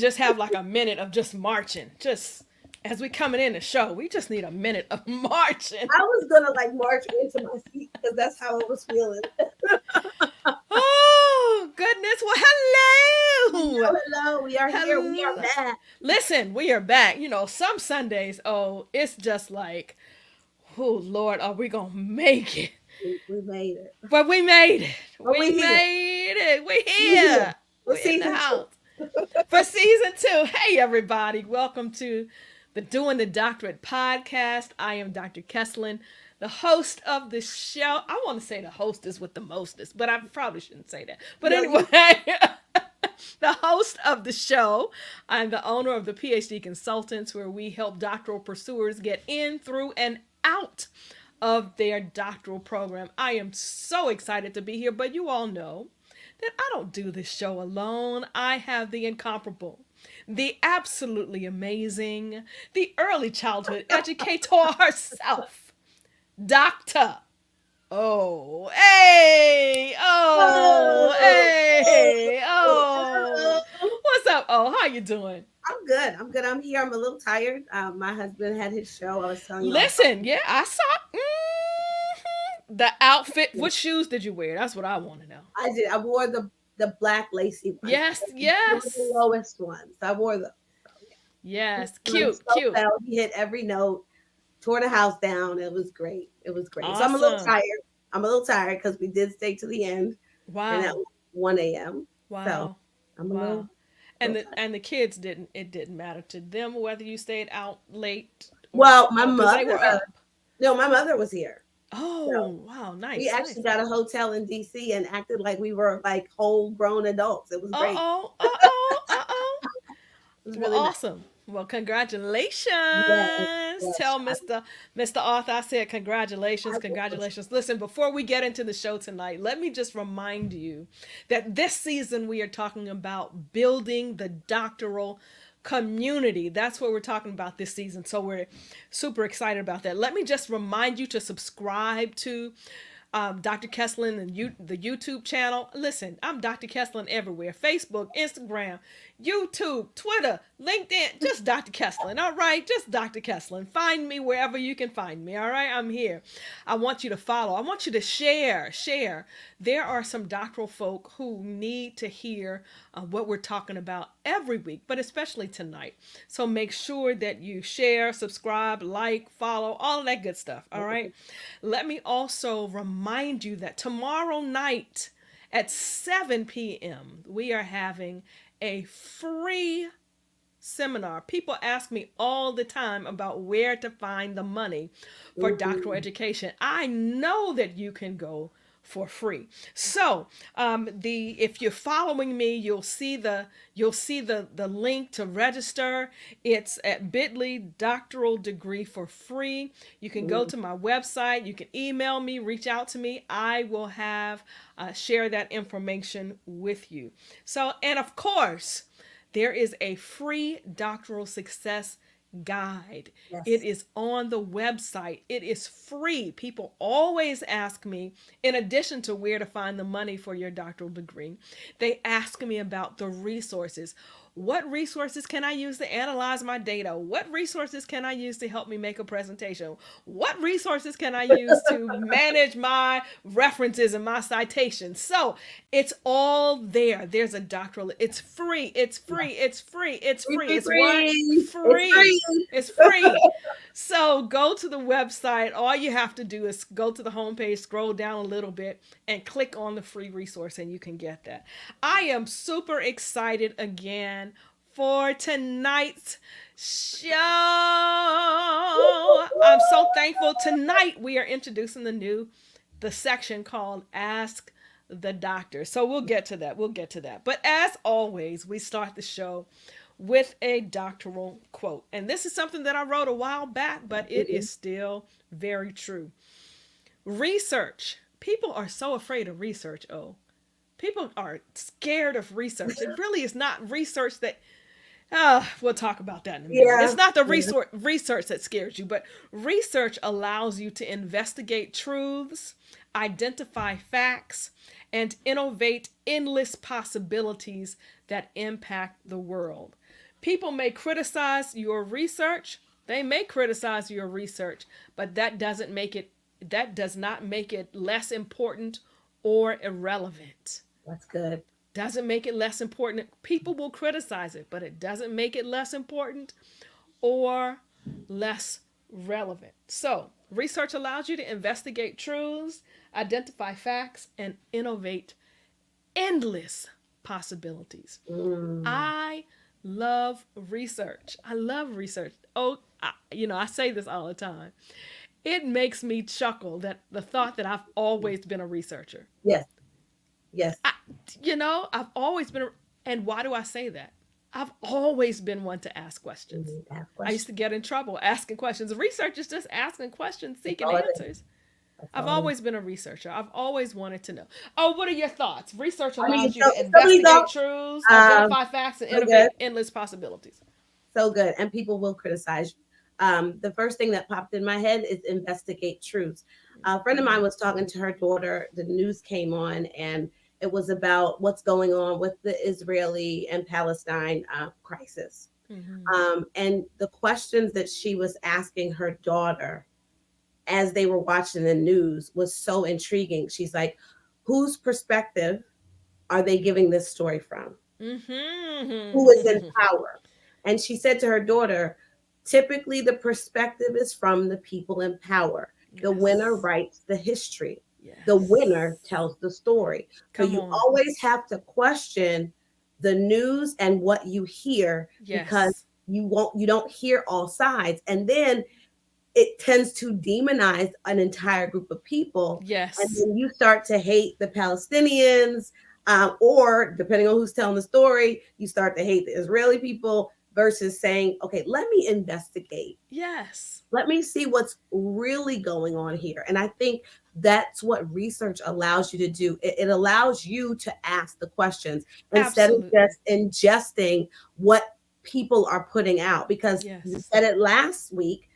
just have like a minute of just marching. Just as we coming in the show, we just need a minute of marching. I was gonna like march into my seat because that's how I was feeling. Oh, goodness. Well, hello. Hello, we are here. We are Hello. back. Listen, we are back. You know, some Sundays, oh, it's just like, oh, Lord, are we going to make it? We made it. But we made it. But We we here. made it. We We here. here. For We in the season two. house for season 2. Hey, everybody. Welcome to the Doing the Doctorate podcast. I am Dr. Kesslin, the host of the show. I want to say the hostess with the mostest, but I probably shouldn't say that. But No, anyway, the host of the show. I'm the owner of the PhD Consultants, where we help doctoral pursuers get in, through, and out of their doctoral program. I am so excited to be here, but you all know that I don't do this show alone. I have the incomparable, the absolutely amazing, the early childhood educator herself, Dr. Oh, hey, oh, oh, hey, oh. oh. What's up? Oh, how you doing? I'm good. I'm good. I'm here. I'm a little tired. My husband had his show. I was telling you all about. Listen, yeah, I saw the outfit. What shoes did you wear? That's what I want to know. I did. I wore the black lacy ones. Yes, They were yes, the lowest ones. I wore them. So, yeah. yes. He Cute, so cute. fell. He hit every note, tore the house down. It was great. It was great. So I'm a little Awesome. tired. I'm a little tired because we did stay to the end, and at Wow, 1 a.m. So wow, I'm a wow. And little the tired. and the kids didn't. It didn't matter to them whether you stayed out late or Well, my because they were mother, up. no, my mother was here. Oh, So wow, we nice, actually nice. got a hotel in DC and acted like we were like whole grown adults. It was Uh great. oh, uh oh, uh oh. It was Well, really nice. awesome. Well, Yes, congratulations. yes. Tell Mr. Arthur I said I congratulations, was. congratulations. Listen, before we get into the show tonight, let me just remind you that this season we are talking about building the doctoral community. That's what we're talking about this season. So we're super excited about that. Let me just remind you to subscribe to Dr. Kesslin and the YouTube channel. Listen, I'm Dr. Kesslin everywhere: Facebook, Instagram, YouTube, Twitter, LinkedIn. Just Dr. Kesslin. All right, just Dr. Kesslin. Find me wherever you can find me. All right, I'm here. I want you to follow. I want you to share. There are some doctoral folk who need to hear what we're talking about every week, but especially tonight. So make sure that you share, subscribe, like, follow, all of that good stuff. All right. Let me also remind you that tomorrow night at 7 p.m., we are having a free seminar. People ask me all the time about where to find the money for doctoral Mhm. education. I know that you can go for free. So the if you're following me, you'll see the link to register. It's at bit.ly doctoral degree for free. You can go Mhm. to my website. You can email me, reach out to me. I will have share that information with you. So, and of course, there is a free doctoral success guide. It Yes. is on the website. It is free. People always ask me, in addition to where to find the money for your doctoral degree, they ask me about the resources. What resources can I use to analyze my data? What resources can I use to help me make a presentation? What resources can I use to manage my references and my citations? So it's all there. There's a doctoral. It's free. It's free. It's free. It's Free, free. free, It's what? free. It's Free. free. It's free. So go to the website. All you have to do is go to the homepage, scroll down a little bit, and click on the free resource, and you can get that. I am super excited again for tonight's show. I'm so thankful. Tonight we are introducing the section called Ask the Doctor. So we'll get to that. We'll get to that. But as always, we start the show with a doctoral quote. And this is something that I wrote a while back, but it is still very true. Research. People are so afraid of research. Oh, people are scared of research. It really is not research that. We'll talk about that in a minute. Yeah. It's not the Yeah. research that scares you, but research allows you to investigate truths, identify facts, and innovate endless possibilities that impact the world. People may criticize your research. They may criticize your research, but that does not make it less important or irrelevant. That's good. Doesn't make it less important. People will criticize it, but it doesn't make it less important or less relevant. So, research allows you to investigate truths, identify facts, and innovate endless possibilities. Mm. I love research. I love research. Oh, I say this all the time. It makes me chuckle that the thought that I've always been a researcher. Yes. Yes. I've always been, and why do I say that? I've always been one to ask questions. Ask I used questions. to get in trouble asking questions. Research is just asking questions, That's seeking all it is. answers. That's I've all it is. always been a researcher. I've always wanted to know. Oh, what are your thoughts? Research I mean, allows you so to some of these investigate truths, identify facts, and so good, innovate endless possibilities. so good, and people will criticize you. The first thing that popped in my head is investigate truths. A friend of mine was talking to her daughter. The news came on, and it was about what's going on with the Israeli and Palestine crisis. Mm-hmm. And the questions that she was asking her daughter as they were watching the news was so intriguing. She's like, whose perspective are they giving this story from? Who is in Mm-hmm. power? And she said to her daughter, typically the perspective is from the people in power. The winner Yes. writes the history. The winner Yes. tells the story. So Come you on. always have to question the news and what you hear, because Yes. you don't hear all sides. And then it tends to demonize an entire group of people. And Yes. then you start to hate the Palestinians, or depending on who's telling the story, you start to hate the Israeli people versus saying, okay, let me investigate. Yes. Let me see what's really going on here. And I think that's what research allows you to do. It allows you to ask the questions instead of Absolutely. just ingesting what people are putting out. Because you Yes. said it last week,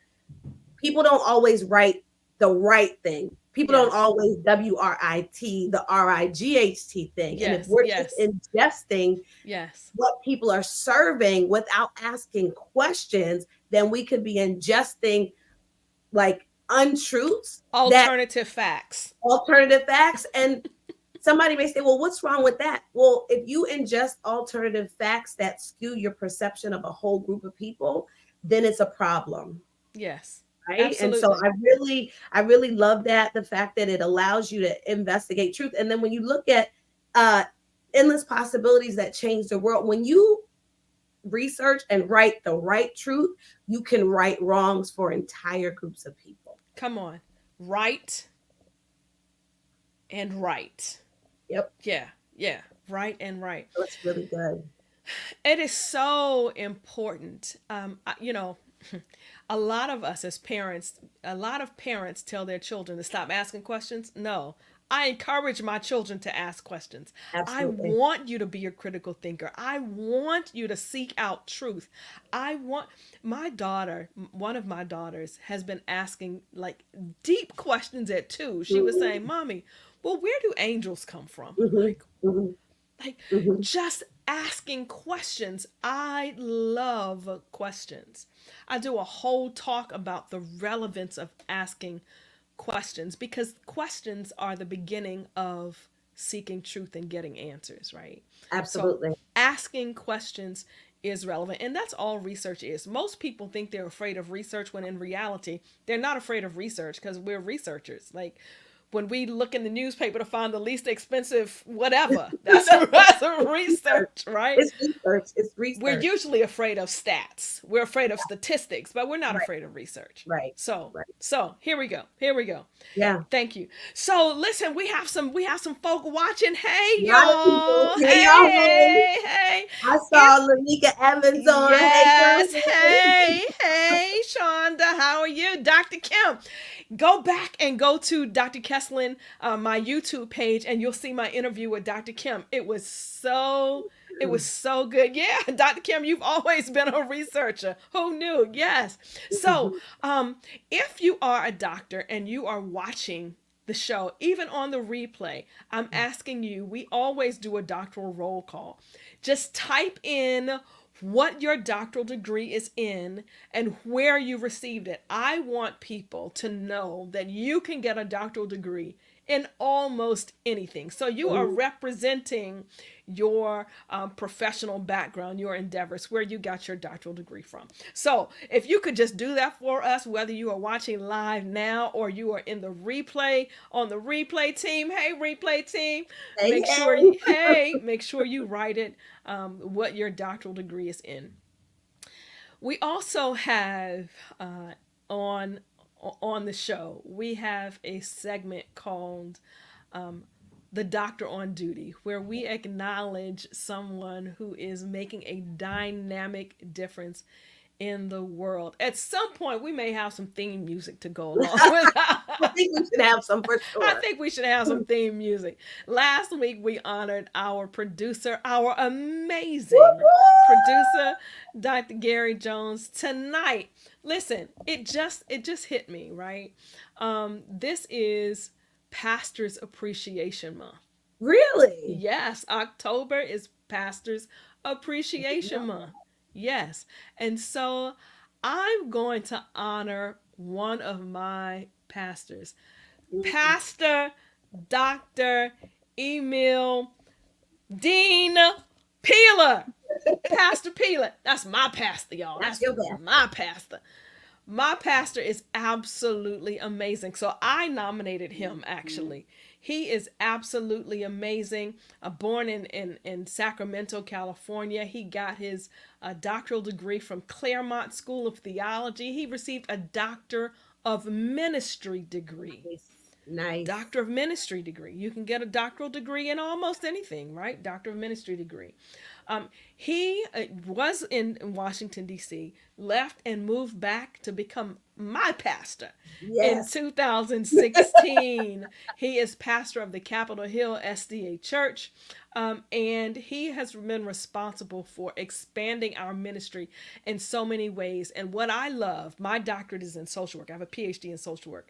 people don't always write the right thing. People don't Yes. always WRIT, the RIGHT thing. And if Yes. we're just Yes. ingesting Yes. what people are serving without asking questions, then we could be ingesting like untruths, that Alternative facts. alternative facts. And somebody may say, well, what's wrong with that? Well, if you ingest alternative facts that skew your perception of a whole group of people, then it's a problem. Yes. Right. And so Absolutely. I really love that, the fact that it allows you to investigate truth. And then when you look at uh endless possibilities that change the world, when you research and write the right truth, you can right wrongs for entire groups of people. Come on. Right and right. Yep. Yeah. Yeah. Right and right. That's really good. It is so important. A lot of us as parents, a lot of parents tell their children to stop asking questions. No, I encourage my children to ask questions. I Absolutely. want you to be a critical thinker. I want you to seek out truth. I want my daughter, one of my daughters, has been asking like deep questions at 2. She was Mhm, saying, "Mommy, well, where do angels come from?" mhm, mhm, Like mhm. just asking questions. I love questions. I do a whole talk about the relevance of asking questions because questions are the beginning of seeking truth and getting answers, right? So Absolutely. asking questions is relevant, and that's all research is. Most people think they're afraid of research when in reality they're not afraid of research because we're researchers. Like when we look in the newspaper to find the least expensive whatever, that's a Research. research, right? It's research. It's We're research. usually afraid of stats. We're afraid of statistics, but we're not Right. afraid of research. Right. So, Right. so here we go. Here we go. Yeah. Thank you. So listen, we have some folk watching. Hey A lot of people. y'all. Hey, y'all. Hey. Hey, hey. I If saw Lanika Evans on. Hey, yes, girl. hey, hey, Shonda, how are you? Dr. Kim. Go back and go to Dr. Kesslin, my YouTube page, and you'll see my interview with Dr. Kim. It was so good. Yeah, Dr. Kim, you've always been a researcher. Who knew? Yes. So, Mhm. if you are a doctor and you are watching the show, even on the replay, I'm asking you, we always do a doctoral roll call. Just type in what your doctoral degree is in and where you received it. I want people to know that you can get a doctoral degree in almost anything. So you are representing your professional background, your endeavors, where you got your doctoral degree from. So if you could just do that for us, whether you are watching live now or you are in the replay on the replay team, hey replay team, Hey, make sure hey. make sure you write it what your doctoral degree is in. We also have on on the show, we have a segment called the Doctor on Duty, where we acknowledge someone who is making a dynamic difference in the world. At some point, we may have some theme music to go along with. I think we should have some for I sure. think we should have some theme music. Last week, we honored our producer, our amazing producer, Dr. Gary Jones. Tonight, listen, it just hit me, right? This is Pastors Appreciation Month. Really? Yes, October is Pastors Appreciation Month. Yes. And so I'm going to honor one of my pastors, Pastor Dr. Emil Dean Peeler. Pastor Peeler. That's my pastor, y'all. That's That's your best. my pastor. My pastor is absolutely amazing. So I nominated him actually. He is absolutely amazing. Born in Sacramento, California. He got his doctoral degree from Claremont School of Theology. He received a Doctor of Ministry degree. Nice. Nice. Doctor of Ministry degree. You can get a doctoral degree in almost anything, right? Doctor of Ministry degree. He was in Washington, D.C., left and moved back to become my pastor in Yes. 2016. He is pastor of the Capitol Hill SDA Church, and he has been responsible for expanding our ministry in so many ways. And what I love, my doctorate is in social work. I have a PhD in social work.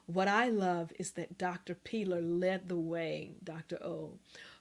What I love is that Dr. Peeler led the way, Dr. O,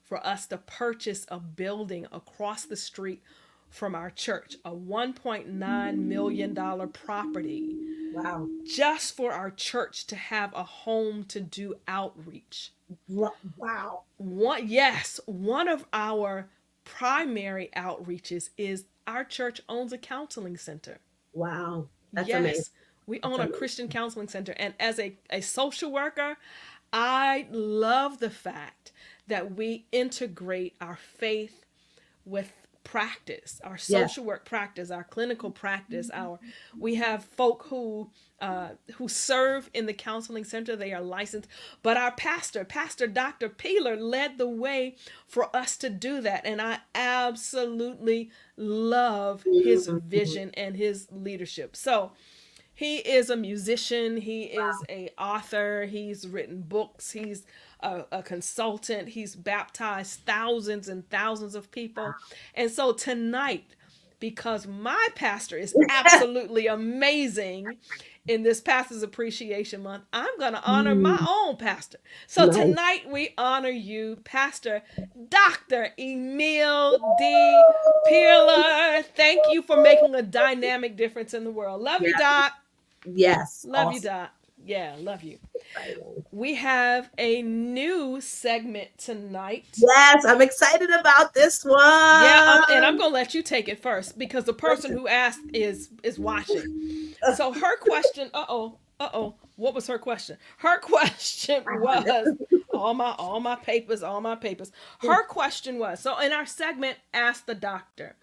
for us to purchase a building across the street from our church, a $1.9 million property, Wow. just for our church to have a home to do outreach. Wow. One of our primary outreaches is our church owns a counseling center. Wow. That's amazing. Yes, we That's own a amazing. Christian counseling center. And as a social worker, I love the fact that we integrate our faith with practice, our Yes. social work practice, our clinical practice. We have folk who serve in the counseling center. They are licensed, but our Pastor Dr. Peeler, led the way for us to do that, and I absolutely love his Mhm. vision and his leadership. So he is a musician. He is a author. He's written books. He's a consultant. He's baptized thousands and thousands of people. And so tonight, because my pastor is absolutely amazing in this Pastor's Appreciation Month, I'm going to honor my Mm, own pastor. So nice. tonight we honor you, Pastor Dr. Emil D. Peeler. Thank you for making a dynamic difference in the world. Love you, Yeah. Doc. Yes. Love you, Awesome. Doc. Yeah, love you. Exciting. We have a new segment tonight. Yes, I'm excited about this Yeah, one. and I'm gonna let you take it first because the person who asked is watching. So her question, what was her question? Her question was all my papers. Her question was, so in our segment, Ask the Doctor.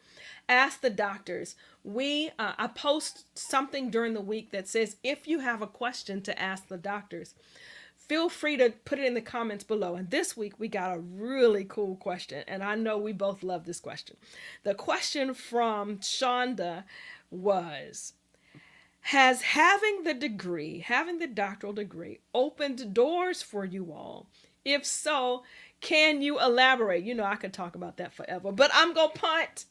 Ask the Doctors. I post something during the week that says if you have a question to ask the doctors, feel free to put it in the comments below. And this week we got a really cool question, and I know we both love this question. The question from Shonda was, has having the doctoral degree, opened doors for you all? If so, can you elaborate? You know, I could talk about that forever, but I'm going to punt.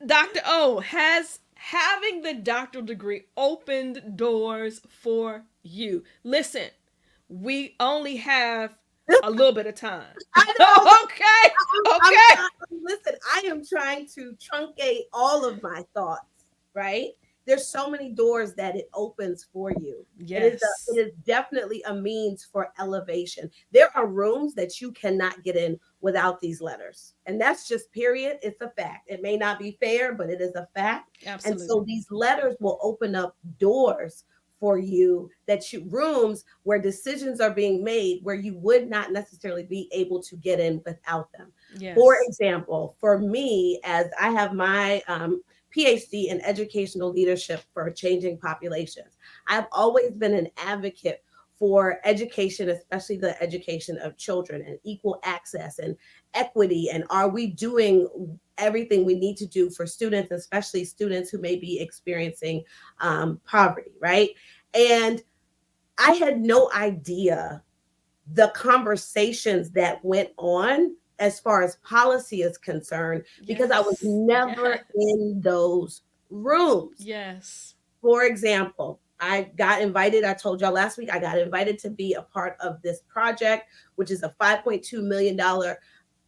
Dr. O, has having the doctoral degree opened doors for you? Listen, we only have a little bit of time. I know. Okay, I'm okay. listen, I am trying to truncate all of my thoughts, right? There's so many doors that it opens for you. It Yes. is definitely a means for elevation. There are rooms that you cannot get in without these letters. And that's just period. It's a fact. It may not be fair, but it is a fact. And so Absolutely. these letters will open up doors for you, that you rooms where decisions are being made where you would not necessarily be able to get in without them. For Yes. example, for me, as I have my PhD in educational leadership for changing populations, I've always been an advocate for education, especially the education of children, and equal access and equity. And are we doing everything we need to do for students, especially students who may be experiencing poverty, right? And I had no idea the conversations that went on as far as policy is concerned, because I was Yes. never Yes. in those rooms. Yes. For example, I got invited, I told y'all last week, I got invited to be a part of this project, which is a $5.2 million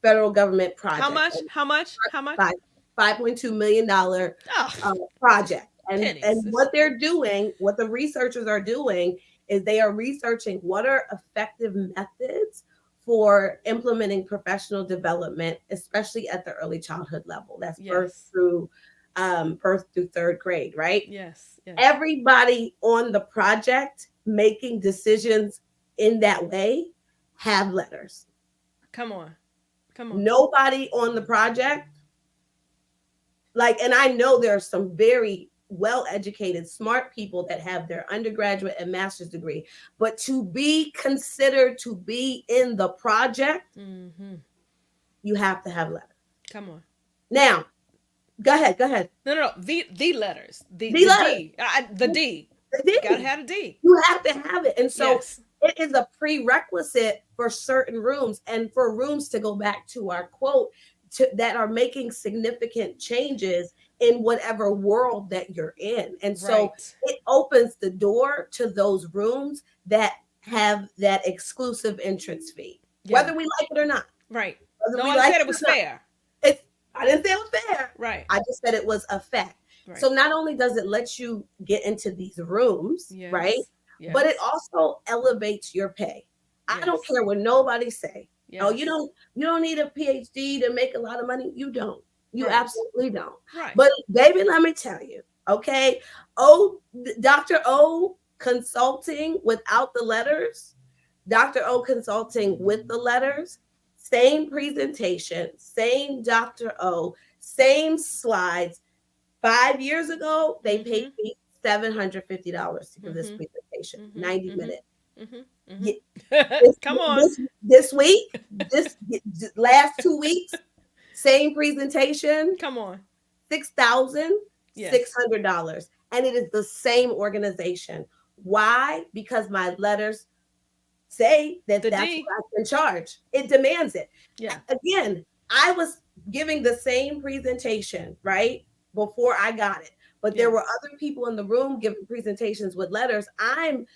federal government How project. much? How much? How much? Five, $5.2 million Oh, project. And pennies. what they're doing, what the researchers are doing, is they are researching what are effective methods for implementing professional development, especially at the early childhood level. That's Yes. birth through third grade, right? Yes. Yes. Everybody on the project making decisions in that way have letters. Come on. Come on. Nobody on the project, like, and I know there are some very well educated, smart people that have their undergraduate and master's degree, but to be considered to be in the project, Mm-hmm. you have to have letters. Come on. Now, go ahead, go ahead. No, no, no. The letters. The The letters, D. The D. the Gotta D. have a D. You have to have it. And so Yes. it is a prerequisite for certain rooms, and for rooms to go back to our quote, that are making significant changes in whatever world that you're in. And so Right. it opens the door to those rooms that have that exclusive entrance fee, Yeah. whether we like it or not. Right. Whether No we one like said it it or was not. fair. It's, I didn't say it was fair. Right. I just said it was a fact. Right. So not only does it let you get into these rooms, right? Yes. But it Yes. also elevates your pay. I don't Yes. care what nobody say. Oh, Yes. you don't need a PhD to make a lot of money. You don't. You Right. absolutely don't. Right. But baby, let me tell you, okay? Oh, Dr. O consulting without the letters, Dr. O consulting with the letters, same presentation, same Dr. O, same slides. 5 years ago, they paid Mm-hmm. me $750 to give this Mm-hmm. presentation, Mm-hmm. 90 Mm-hmm. minutes. Mm-hmm. Ye- Mm-hmm. This, Come on. this week, this last 2 weeks, same presentation, Come on. Yes. $6,600. And it is the same organization. Why? Because my letters say that The that's D. what I can charge. It demands it. Yeah. Again, I was giving the same presentation, right? Before I got it. But there Yeah. were other people in the room giving presentations with letters. I'm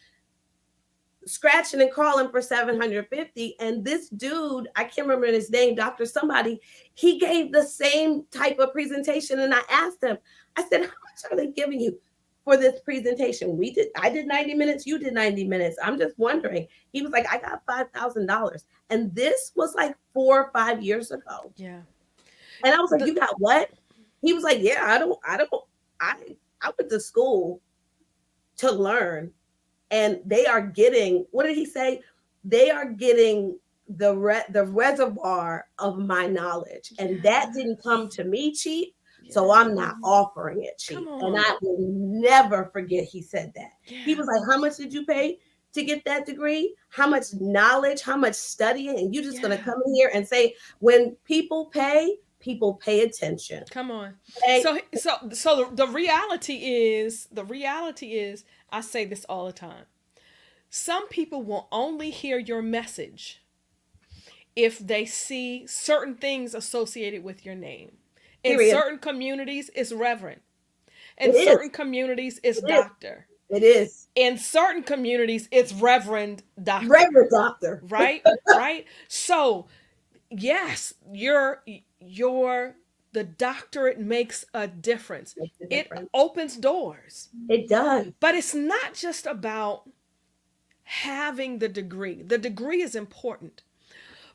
scratching and crawling for 750, and this dude, I can't remember his name, Dr. Somebody, he gave the same type of presentation. And I asked him, I said, how much are they giving you for this presentation? I did 90 minutes, you did 90 minutes. I'm just wondering. He was like, I got $5,000. And this was like 4 or 5 years ago. Yeah. And I was like, The you got what? He was like, yeah, I I went to school to learn. And they are getting, what did he say? They are getting the reservoir of my knowledge. And that didn't come Yes. to me cheap. So I'm not Yes. offering it Come cheap. And on. I will never forget he said that. He Yeah. was like, how much did you pay to get that degree? How much knowledge, how much studying? And you're just gonna Yeah. come in here and say, when people pay attention. Come on. Okay. So the reality is I say this all the time. Some people will only hear your message if they see certain things associated with your name. In Period. certain communities, it's reverend. It In is. certain communities, it's It is. doctor. It is. In certain communities, it's reverend doctor. Reverend doctor. Right? Right? So, yes, your The doctorate makes a difference. Makes a It difference. opens doors. It does. But it's not just about having the degree. The degree is important.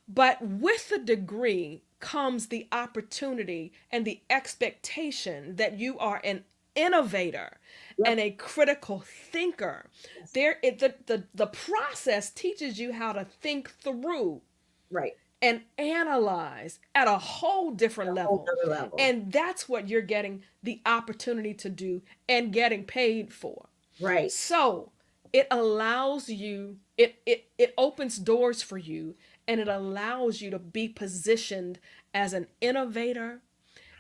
But with the degree comes the opportunity and the expectation that you are an innovator and Yep. a critical thinker. Yes. The process teaches you how to think through Right. and analyze at a whole different A whole level. other level. And that's what you're getting the opportunity to do and getting paid for. Right. So it allows you, it opens doors for you, and it allows you to be positioned as an innovator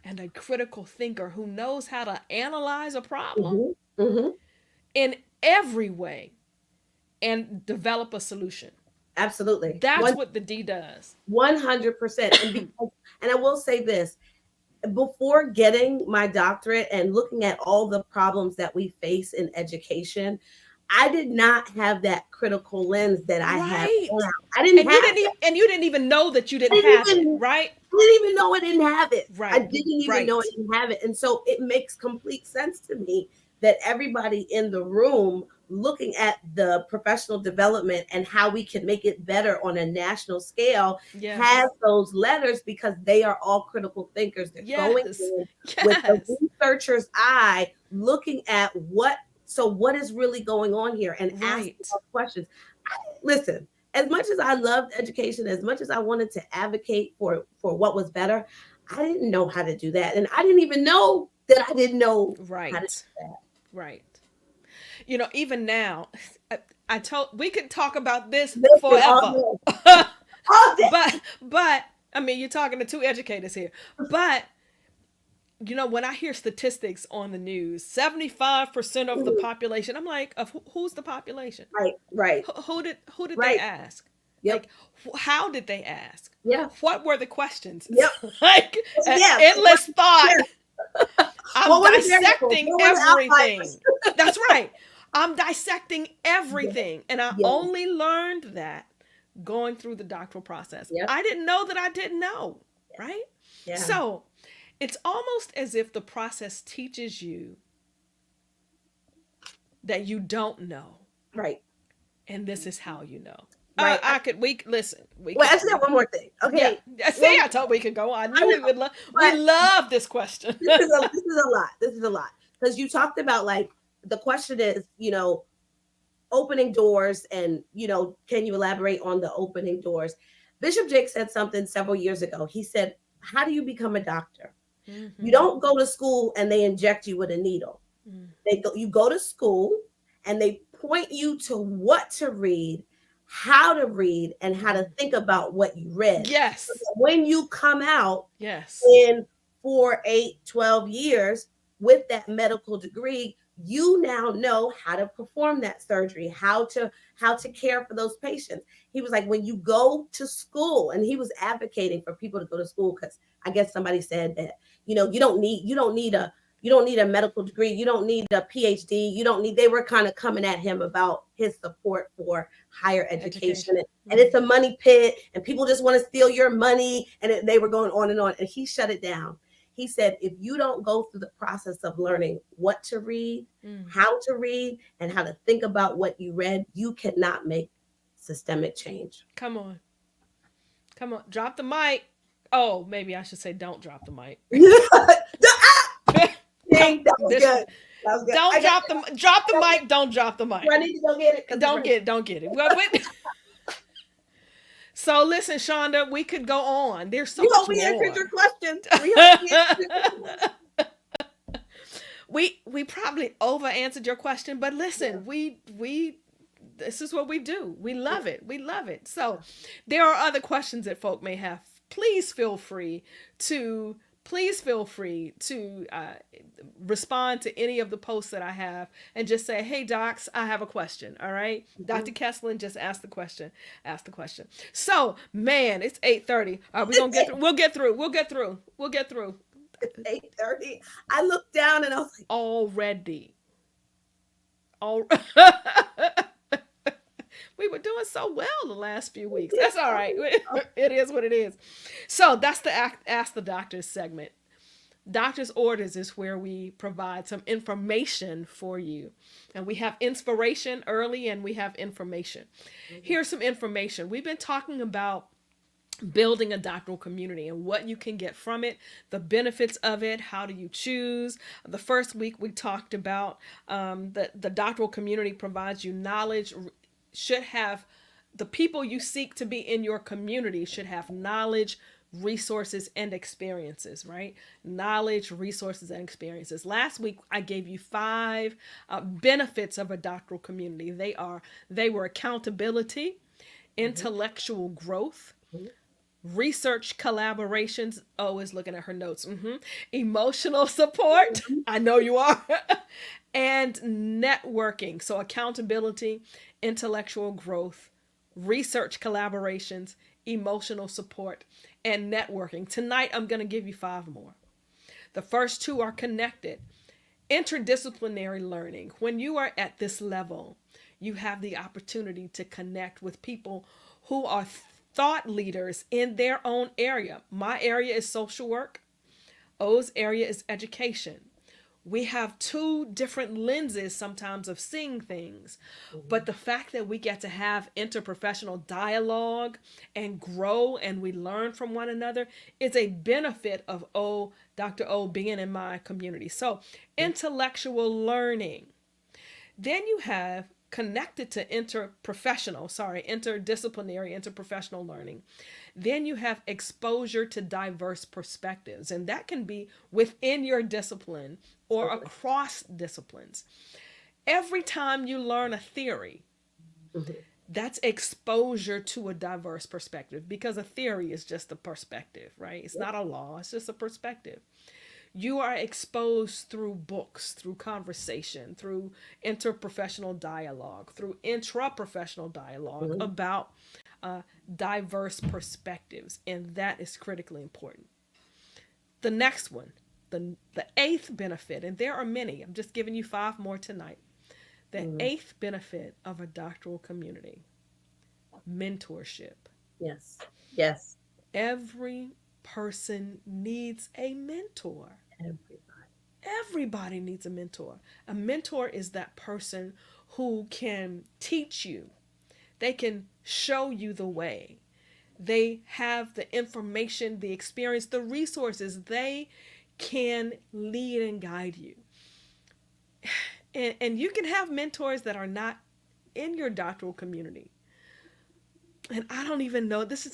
and a critical thinker who knows how to analyze a problem Hmm. Hmm. in every way and develop a solution. Absolutely. That's what the D does. 100%. And I will say this, before getting my doctorate and looking at all the problems that we face in education, I did not have that critical lens that I have Right. now. I didn't And have you didn't even know that you I didn't didn't have it, even right? I didn't even know I didn't have it. I Right. didn't even know I Right. didn't have it. And so it makes complete sense to me that everybody in the room looking at the professional development and how we can make it better on a national scale has Yes. those letters because they are all critical thinkers. They're going Yes. in with the Yes. researcher's eye looking at what is really going on here and asking Right. those questions. Listen, as much as I loved education, as much as I wanted to advocate for what was better, I didn't know how to do that, and I didn't even know that I didn't know how to do Right. that. Right. Even now, I told we could talk about this Listen, forever. all day. but I mean, you're talking to two educators here. But when I hear statistics on the news, 75% of the Mhm. population, I'm like, of who's the population? Right, right, Who did they right. ask? Yep, Like, how did they ask? yeah, What were the questions? It's yep, like an yeah. endless thought. Yeah. I'm What were the variables? dissecting What were the outliers? everything. That's right. I'm dissecting Yes, everything. And I yes, only learned that going through the doctoral process. yep, I didn't know that I didn't know, right? yeah, So it's almost as if the process teaches you that you don't know. right, And this is how you know. right. Listen. We Well, could, I just got one more thing. yeah. Okay, See, well, I told we could go. I I knew know, we but love this question. this is a lot. This is a lot because you talked about like the question is, opening doors and can you elaborate on the opening doors? Bishop Jake said something several years ago. He said, how do you become a doctor? You Mm-hmm. don't go to school and they inject you with a needle. You go to school and they point you to what to read, how to read, and how to think about what you read. So Yes. that when you come out Yes. in 4, 8, 12 years with that medical degree, you now know how to perform that surgery, how to care for those patients. He was like, when you go to school, and he was advocating for people to go to school because I guess somebody said that you don't need a medical degree, you don't need a PhD, you don't need. They were kind of coming at him about his support for higher education, Education. and it's a money pit, and people just want to steal your money, and they were going on, and he shut it down. He said, if you don't go through the process of learning what to read, Mm. how to read, and how to think about what you read, you cannot make systemic change. Come on. Come on. Drop the mic. Oh, maybe I should say don't drop the mic. Come, Dang, that was this, good. That was good. don't drop the I mic. Don't drop the mic. do I need to go get it? 'Cause it's Don't right. get it. Don't get it. Well, so listen, Shonda, we could go on. There's so We much hope we answered more. your question. We hope we answered your question. We probably over answered your question, but listen, Yeah. we this is what we do. We love it. We love it. So there are other questions that folk may have. Please feel free to respond to any of the posts that I have and just say, hey docs, I have a question. All right. Dr. Kesslin just asked the question. Ask the question. So man, it's 8:30. We're gonna get through. We'll get through. We'll get through. It's 8:30. I looked down and I was like, Already. All we were doing so well the last few weeks. That's all right. It is what it is. So that's the ask the doctor segment. Doctor's orders is where we provide some information for you. And we have inspiration early and we have information. Mhm. Here's some information. We've been talking about building a doctoral community and what you can get from it, the benefits of it, how do you choose. The first week we talked about that the doctoral community provides you knowledge, should have the people you seek to be in your community should have knowledge, resources, and experiences, right? Knowledge, resources, and experiences. Last week, I gave you 5 benefits of a doctoral community. They were accountability, Mhm. intellectual growth, Mhm. research collaborations. Oh, is looking at her notes. Emotional support. Mhm. I know you are. And networking. So, accountability, intellectual growth, research collaborations, emotional support, and networking. Tonight, I'm going to give you 5 more. The first 2 are connected. Interdisciplinary learning. When you are at this level, you have the opportunity to connect with people who are thought leaders in their own area. My area is social work, O's area is education. We have 2 different lenses sometimes of seeing things, but Mhm. the fact that we get to have interprofessional dialogue and grow and we learn from one another is a benefit of Dr. O being in my community. So, intellectual learning. Then you have connected to interdisciplinary, interprofessional learning. Then you have exposure to diverse perspectives, and that can be within your discipline or Okay. across disciplines. Every time you learn a theory, Mhm. that's exposure to a diverse perspective because a theory is just a perspective, right? It's Yep. not a law, it's just a perspective. You are exposed through books, through conversation, through interprofessional dialogue, through intraprofessional dialogue Mhm. about uh, diverse perspectives, and that is critically important. The next one, the 8th benefit, and there are many, I'm just giving you 5 more tonight. The Mhm. 8th benefit of a doctoral community, mentorship. Yes. Yes. Every person needs a mentor. Everybody. Everybody needs a mentor. A mentor is that person who can teach you, they can show you the way. They have the information, the experience, the resources. They can lead and guide you. And you can have mentors that are not in your doctoral community. And I don't even know, this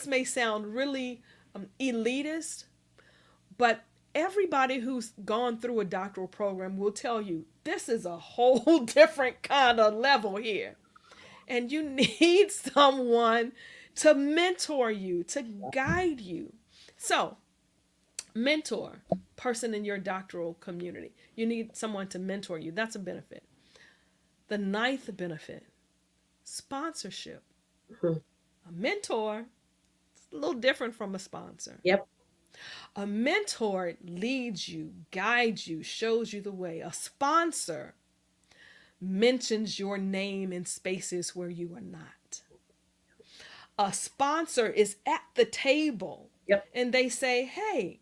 may sound really elitist, but everybody who's gone through a doctoral program will tell you this is a whole different kind of level here. And you need someone to mentor you, to guide you. So, mentor, person in your doctoral community. You need someone to mentor you. That's a benefit. The 9th benefit, sponsorship. Mhm. A mentor is a little different from a sponsor. Yep. A mentor leads you, guides you, shows you the way. A sponsor mentions your name in spaces where you are not. A sponsor is at the table Yep. and they say, hey,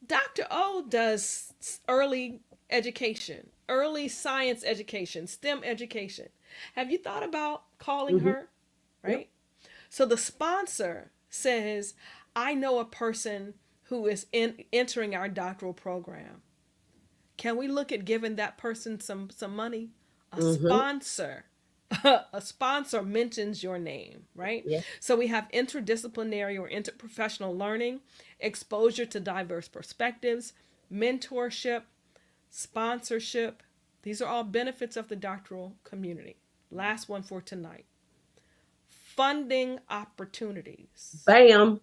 Dr. O does early education, early science education, STEM education. Have you thought about calling Mhm. her? Yep. Right? So the sponsor says, I know a person who is entering our doctoral program. Can we look at giving that person some money? A Mhm. sponsor. A sponsor mentions your name, right? Yep. So we have interdisciplinary or interprofessional learning, exposure to diverse perspectives, mentorship, sponsorship. These are all benefits of the doctoral community. Last one for tonight, funding opportunities. Bam.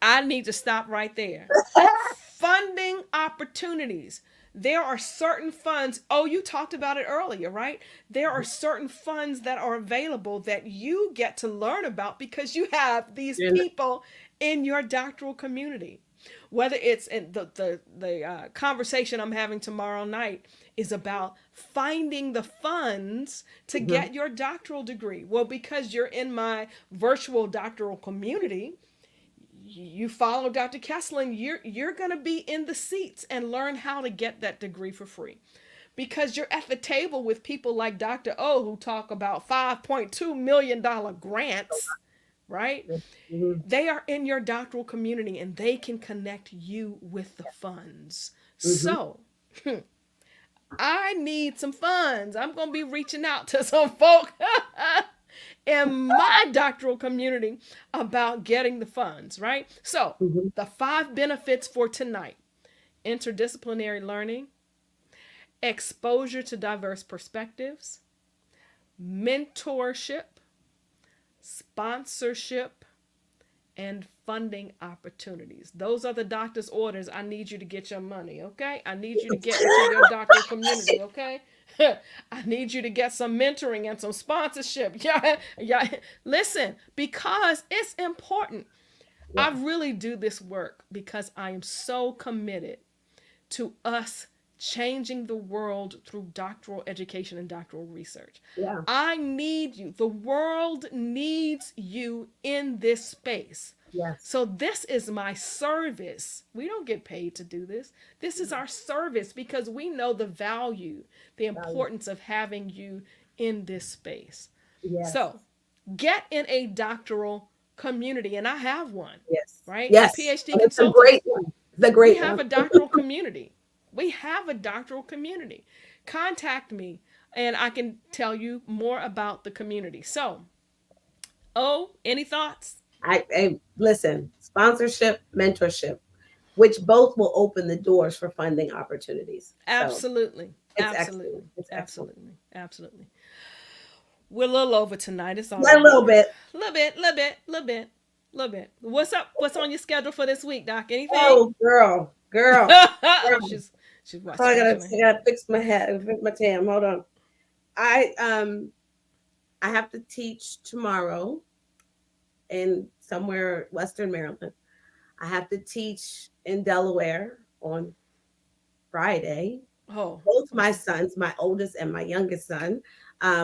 I need to stop right there. Funding opportunities. There are certain funds. Oh, you talked about it earlier, right? There are certain funds that are available that you get to learn about because you have these And people in your doctoral community. Whether it's in the conversation I'm having tomorrow night is about finding the funds to mhm. get your doctoral degree. Well, because you're in my virtual doctoral community, you follow Dr. Kesselin, you're going to be in the seats and learn how to get that degree for free. Because you're at the table with people like Dr. O who talk about $5.2 million grants, right? Mm-hmm. They are in your doctoral community and they can connect you with the funds. Mm-hmm. So, I need some funds. I'm going to be reaching out to some folk in my doctoral community about getting the funds, right? So, Mm-hmm. the 5 benefits for tonight: interdisciplinary learning, exposure to diverse perspectives, mentorship, sponsorship, and funding opportunities. Those are the doctor's orders. I need you to get your money, okay? I need you to get into your doctoral community, okay? I need you to get some mentoring and some sponsorship. Yeah, yeah. Listen, because it's important. I Yeah. really do this work because I am so committed to us changing the world through doctoral education and doctoral research. Yeah. I need you. The world needs you in this space. Yes. So this is my service. We don't get paid to do this. This is our service because we know the value, the Value. importance of having you in this space. Yes. So get in a doctoral community, and I have one, Yes. right? Yes. PhD And it's a great consultants. one. It's a We great have one. a doctoral community. We have a doctoral community. Contact me and I can tell you more about the community. So, any thoughts? I listen, sponsorship, mentorship, which both will open the doors for funding opportunities. So Absolutely. it's excellent. Absolutely. It's excellent. Absolutely. Absolutely. We're a little over tonight. It's all A right. little bit. Little bit. What's up? What's on your schedule for this week, Doc? Anything? Oh, girl. Oh, Girl. she's Oh, scratching her I head. gotta fix my head, fix my tam. Hold on. I have to teach tomorrow in somewhere Western Maryland. I have to teach in Delaware on Friday. Oh, Both my okay. sons, my oldest and my youngest son,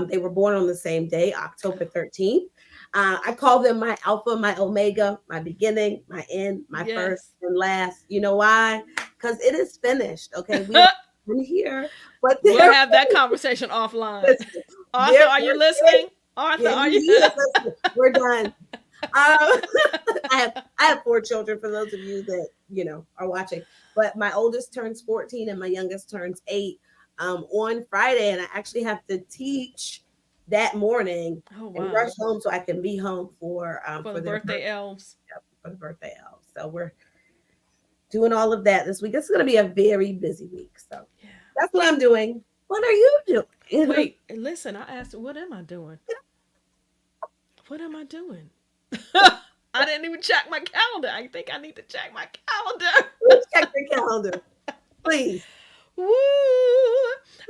they were born on the same day, October 13th. I call them my alpha, my omega, my beginning, my end, my first Yes. and last. You know why? Because it is finished. Okay, we are in here, but We'll they're have that conversation offline. finished. Arthur, They're are you finished. listening? Arthur, Yeah, are you? he is listening. We're done. I have 4 children for those of you that are watching. But my oldest turns 14 and my youngest turns 8 on Friday, and I actually have to teach that morning Oh and wow. rush home so I can be home for For the their birthday elves. for the birthday elves. So we're doing all of that this week. It's going to be a very busy week. So Yeah. that's what I'm doing. What are you doing? Wait, listen, I asked, what am I doing? What am I doing? I didn't even check my calendar. I think I need to check my calendar. Let's check your calendar, please. Woo!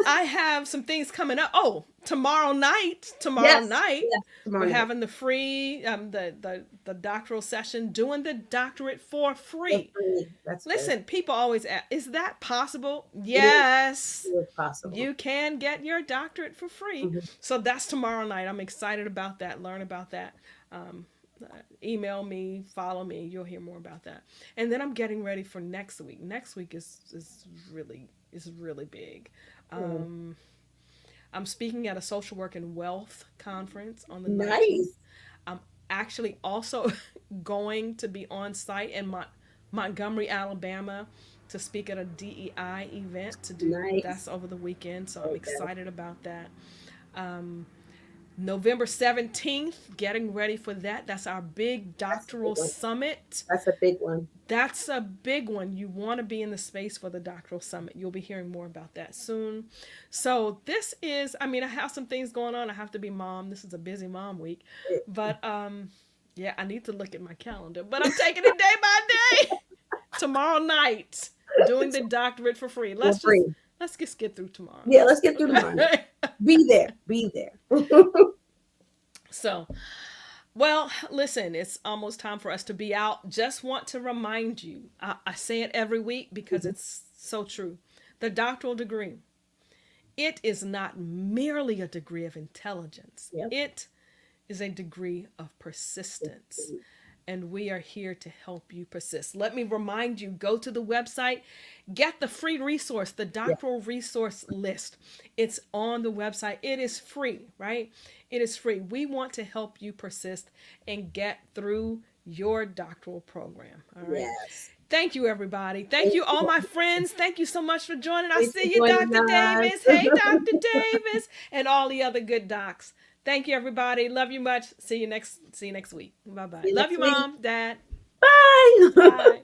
I have some things coming up. Oh, tomorrow night. Yes, yes, tomorrow We're night. having the free the doctoral session, doing the doctorate for For free. free. That's good. Listen, people always ask, is that possible? It is, Yes. it is possible. You can get your doctorate for free. Mhm. So that's tomorrow night. I'm excited about that. Learn about that. Email me, follow me. You'll hear more about that. And then I'm getting ready for next week. Next week is really big. Mm. I'm speaking at a social work and wealth conference on the 19th. Nice. I'm actually also going to be on site in Montgomery, Alabama, to speak at a DEI event. That's Nice. over the weekend, so I'm Okay. excited about that. Um, November 17th, getting ready for that. That's our big That's a big doctoral one. summit. That's a big one. That's a big one. You want to be in the space for the doctoral summit. You'll be hearing more about that soon. So this is, I mean, I have some things going on. I have to be mom. This is a busy mom week. But yeah, I need to look at my calendar. But I'm taking it day by day. Tomorrow night, doing the doctorate for free. For free. Let's just get through tomorrow. Yeah, let's get through tomorrow. Be there. Be there. So, well, listen, it's almost time for us to be out. Just want to remind you, I say it every week because it's so true. The doctoral degree, it is not merely a degree of intelligence. Yep. It is a degree of persistence. and we are here to help you persist. Let me remind you, go to the website, get the free resource, the Yeah. doctoral resource list. It's on the website. It is free, right? It is free. We want to help you persist and get through your doctoral program. All right. Yes. Thank you, everybody. Thank Thank you, all you. my friends. Thank you so much for joining. I Thanks see for you, joining Dr. Davis. us. Hey, Dr. Davis, and all the other good docs. Thank you, everybody. Love you much. See you next week. Bye bye. See you Love next you, week. Mom, Dad. Bye. Bye.